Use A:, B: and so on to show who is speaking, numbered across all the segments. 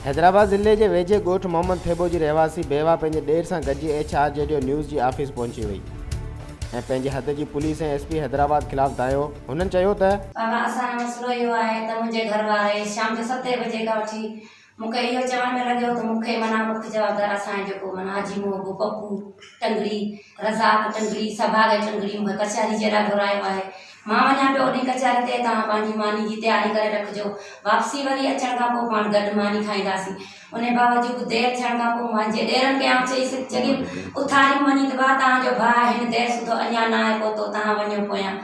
A: हैदराबाद ज़िले के वेझे ॻोठ मोहम्मद थेबो जी रहवासी बेवा पंहिंजे ॾेर सां गॾिजी HR रेडियो न्यूज़ की ऑफिस पहुची वई ऐं पंहिंजे हद की पुलिस ऐं SP हैदराबाद खिलाफ़ दायो। हुननि चयो त
B: असांजो मसलो इहो आहे त मुंहिंजे घर वारे शाम जो 7 बजे खां वठी मूंखे इहो चवण में लॻियो त मूंखे माना मुख्य जवाबदार असांजो जेको माना हाजी मोहबू पप्पू टंगड़ी रज़ाक टंगड़ी सभाग टंगड़ी मूंखे कचहरी जे लाइ घुरायो आहे। मां वञा पियो उन कचहरी ते तव्हां पंहिंजी मानी जी तयारी करे रखिजो, वापसी वरी अचण खां पोइ पाण गॾु मानी खाईंदासीं। उन बावजूद देरि थियण खां पोइ मुंहिंजे ॾेरनि खे आउं चईसि जॾहिं उथारी वञी त भाउ तव्हांजो भाउ हिन देरि सुधो अञा न आहे पहुतो, तव्हां वञो पोयां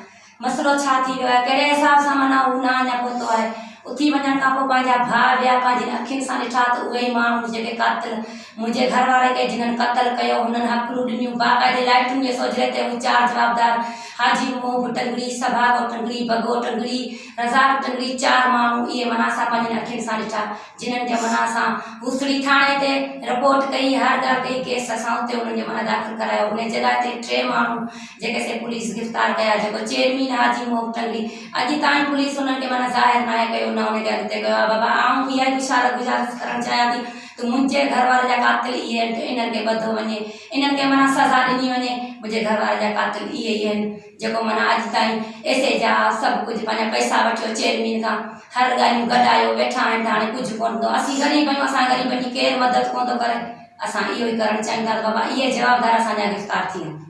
B: मसलो छा थी वियो आहे, कहिड़े हिसाब सां माना हू न अञा पहुतो आहे। उथी वञण खां पोइ पंहिंजा भाउ विया पंहिंजी अखियुनि सां ॾिठा त उहे ई माण्हू जेके क़ातिल मुंहिंजे घर वारे खे जिन्हनि क़तल कयो हुननि हकलूं ॾिनियूं बाक़ाइदे लाइटुनि जे सोजरे ते हू 4 जवाबदार हाजी मोहबू टंगड़ी सभागो टंगड़ी बगो टंगड़ी रज़ाक टंगड़ी 4 माण्हू इहे माना असां पंहिंजी अखियुनि सां ॾिठा जिन्हनि खे माना असां हुसड़ी थाणे ते रिपोर्ट कई, हर ॻाल्हि कई, केस असां उते उन्हनि जो माना दाख़िल करायो। उन जॻह ते 3 माण्हू जेके से पुलिस गिरफ़्तार कया, जेको चेयरमैन हाजी मोहबू टंगड़ी अॼु ताईं पुलिस उन्हनि खे माना ज़ाहिर न आहे कयो न उनखे अॻिते कयो आहे। बाबा आउं इहा गुज़ारिश करणु चाहियां थी त मुंहिंजे घर वारे जा क़ातिल इहे आहिनि, इन्हनि खे ॿधो वञे, इन्हनि खे माना सज़ा ॾिनी वञे। मुंहिंजे घर वारे जा क़ातिल इहे ई आहिनि जेको माना अॼु ताईं ऐसे जा सभु कुझु पंहिंजा पैसा वठियो चेयरमैन खां, हर ॻाल्हियूं गॾायो वेठा आहिनि, हाणे कुझु कोन थो। असीं ग़रीब आहियूं, असां ग़रीबनि जी केरु मदद कोन थो करे। असां इहो ई करणु चाहियूं था त बाबा इहे जवाबदार असांजा गिरफ़्तार थी वञनि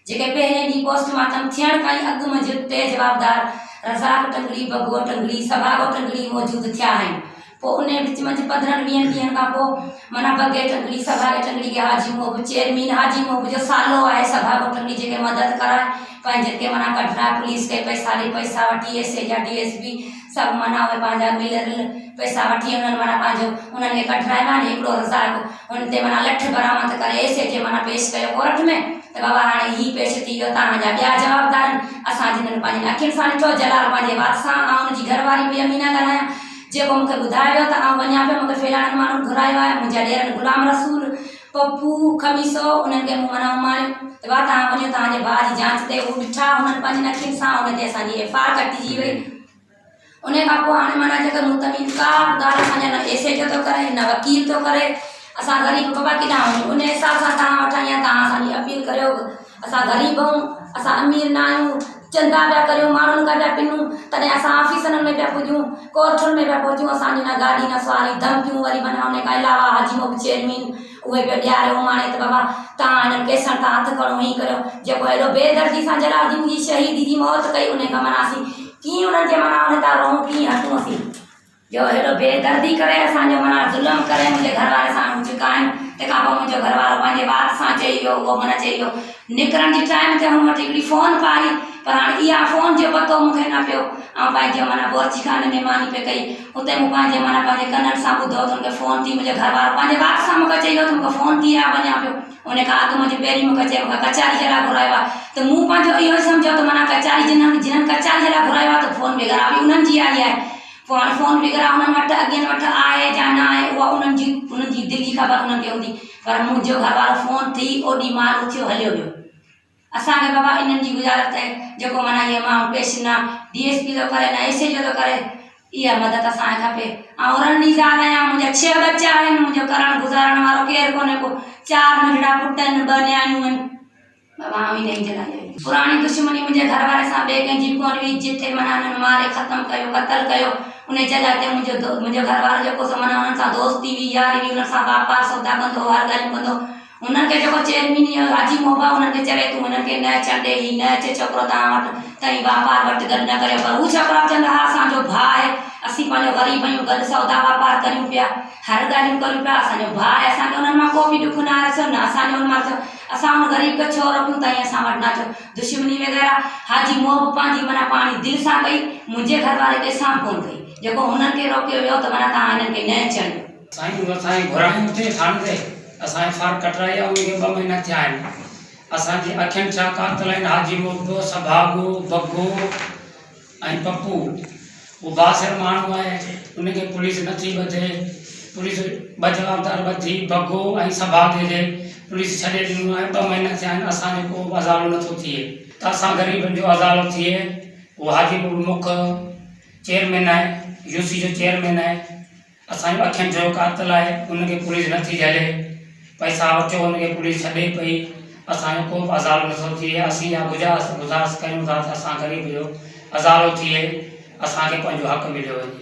B: जेके पहिरें ॾींहुं पोस्टमार्टम थियण खां ई अॻु मुंहिंजे 3 जवाबदार रज़ाक टंगड़ी बगो टंगड़ी सभागो टंगड़ी मौजूदु थिया आहिनि। पोइ उन विच मंझि 15-20 ॾींहंनि खां पोइ माना बगे टंगड़ी सभागे टंगड़ी खे हाजी मोहबू चेयरमैन हाजी मोहबू जो सालो आहे सभागो टंगड़ी जेके मदद कराए पंहिंजे खे माना कढाए पुलिस खे पैसा वठी एस जा DSP सभु माना उहे पंहिंजा मिलियल पैसा वठी उन्हनि माना पंहिंजो उन्हनि खे कढाए माने हिकिड़ो रज़ाक हुन ते माना लठ बरामद करे एस जे माना पेश कयो कोर्ट में त बाबा हाणे ही पेश थी वियो, तव्हांजा ॿिया जवाबदार आहिनि। असां जिन्हनि पंहिंजी अखियुनि सां ॾिठो जलाल पंहिंजे वात सां ऐं हुनजी घरवारी बि अमीना ॻाल्हायां जेको मूंखे ॿुधायो वियो त आउं वञा पियो, मूंखे फैलाणनि माण्हुनि घुरायो आहे। मुंहिंजा ॾेरनि गुलाम रसूल पप्पू खमीसो उन्हनि खे मूं माना उमारियो त भाउ तव्हां वञो तव्हांजे भाउ जी जांच ते, हू ॾिठा हुननि पंहिंजनि अखियुनि सां, हुन ते असांजी FIR कटिजी वई। उन खां पोइ हाणे माना जेका मुतमिन का ॻाल्हि असांजा न एस जो थो करे न वकील थो करे, असां ग़रीब बाबा केॾां वञूं। उन हिसाब सां तव्हां वटां या तव्हां असांजी अपील करियो, असां ग़रीब आहियूं, असां अमीर न आहियूं, चंदा पिया करियूं, माण्हुनि खां पिया पिनूं, तॾहिं असां ऑफिसनि में पिया पुॼूं, कोर्टुनि में पिया पहुचूं, असांजी न गाॾी न सवारी, धमकियूं वरी माना उन खां अलावा हाजी मोहबू चेयरमैन उहे पियो ॾियारे उमाणे त बाबा तव्हां हिननि केसनि तां हथु खणो, हीअं करियो। जेको हेॾो बेदर्दी सां जलालुद्दीन जी शहीदी जी मौत कई उन खां माना असीं कीअं उन्हनि खे माना उन तां रहूं, कीअं हटूं असीं जो हेॾो बेदर्दी करे असांजो माना ज़ुल्म करे मुंहिंजे घर वारे सां चुका आहिनि। तंहिंखां पोइ मुंहिंजो घर वारो पंहिंजे वात सां चई वियो, उहो माना चई वियो निकिरण जी टाइम ते हुन वटि हिकिड़ी फ़ोन पाई, पर हाणे इहा फ़ोन जो पतो मूंखे न पियो। ऐं पंहिंजो माना बोरची खाने में मानी पे कई, उते मूं पंहिंजे माना पंहिंजे कननि सां ॿुधो त हुनखे फ़ोन थी, मुंहिंजो घर वारो पंहिंजे वात सां मूंखे चई वियो त मूंखे फ़ोन थी आहे वञा पियो। उन खां अॻु मुंहिंजे पहिरीं मूंखे चयो मूंखे कचहरी जे लाइ घुरायो आहे, त मूं पंहिंजो इहो ई सम्झो त माना कचहरी जिन्हनि कचहरी जे लाइ घुरायो आहे त फ़ोन वग़ैरह बि उन्हनि जी आई आहे। पोइ हाणे फ़ोन वग़ैरह उन्हनि वटि अॻियनि वटि आहे या न आहे उहा उन्हनि जी दिलि जी ख़बर उन्हनि खे हूंदी, पर मुंहिंजो घर वारो फ़ोन थी ओॾी माल उथियो हलियो वियो। असांखे बाबा इन्हनि जी गुज़ारिश आहे जेको माना इहे माण्हू पेश न DSP थो करे न एस जो थो करे, इहा मदद असांखे खपे। ऐं रणनीज़ार आहियां, मुंहिंजा 6 बच्चा आहिनि, मुंहिंजो करण गुज़ारण वारो केरु कोन्हे को, 4 नंढड़ा पुट आहिनि, 2 नियाणियूं आहिनि। बाबा आउं ई नहीं जलाई पुराणी दुश्मनी मुंहिंजे घर वारे सां ॿिए कंहिंजी कोन हुई, जिथे माना हुननि मारे ख़तमु कयो क़तल कयो उन जॻह ते मुंहिंजो घर वारो जेको सो माना हुननि सां दोस्ती हुई यारी हुई, हुननि सां वापारु सौदा कंदो, हर ॻाल्हियूं कंदो। उन्हनि खे जेको चेयरमैन हाजी मोहबा उन्हनि खे चवे तूं हुननि खे न छॾे, ही न अचे छोकिरो तव्हां वटि तव्हीं वापारु वटि गॾु न करियो, पर हू छोकिरा चवंदा हा असांजो भाउ आहे, असीं पंहिंजो ग़रीब आहियूं, गॾु सौदा वापारु करियूं पिया, हर ॻाल्हियूं करियूं पिया, असांजो भाउ आहे, असांखे उन्हनि मां को बि ॾुख न आहे न असांजो हुन मां थियो, असां हुन ग़रीब खे छो रखूं ताईं असां वटि न अचो। दुश्मनी वग़ैरह हाजी मोहबू पंहिंजी माना पाणी दिलि सां कई, मुंहिंजे घर वारे खे सां कोन कई, जेको हुननि खे रोकियो वियो त माना तव्हां हिननि खे न चढ़ियो।
C: साईं असांजी घुरायूं थिए थाणे ते असांजे FIR कटराई आहे, उनखे 2 महीना थिया आहिनि। असांजी अखियुनि छा क़ातिल आहिनि हाजी मोहबू सभागो बगो ऐं पप्पू, उहो बासिर माण्हू आहे, उनखे पुलिस नथी ॿधे, पुलिस 2 जवाबदार ॿधी बगो ऐं सभागे जे पुलिस छॾे ॾिनो आहे। 2 महीना थिया आहिनि, असांजो को अज़ालो नथो थिए त असां ग़रीबनि जो अज़ालो थिए। उहो हाजी मोहबू मुख चेयरमैन आहे, UC जो चेयरमैन आहे, असांजो अखियुनि जो कातल आहे, उनखे पुलिस नथी झले, पैसा वठो उनखे पुलिस छॾे पई, असांजो को बि अज़ालो नथो थिए। असीं इहा गुज़ारिश कयूं था त असां ग़रीब जो अज़ालो थिए, असांखे पंहिंजो हक़ मिलियो वञे।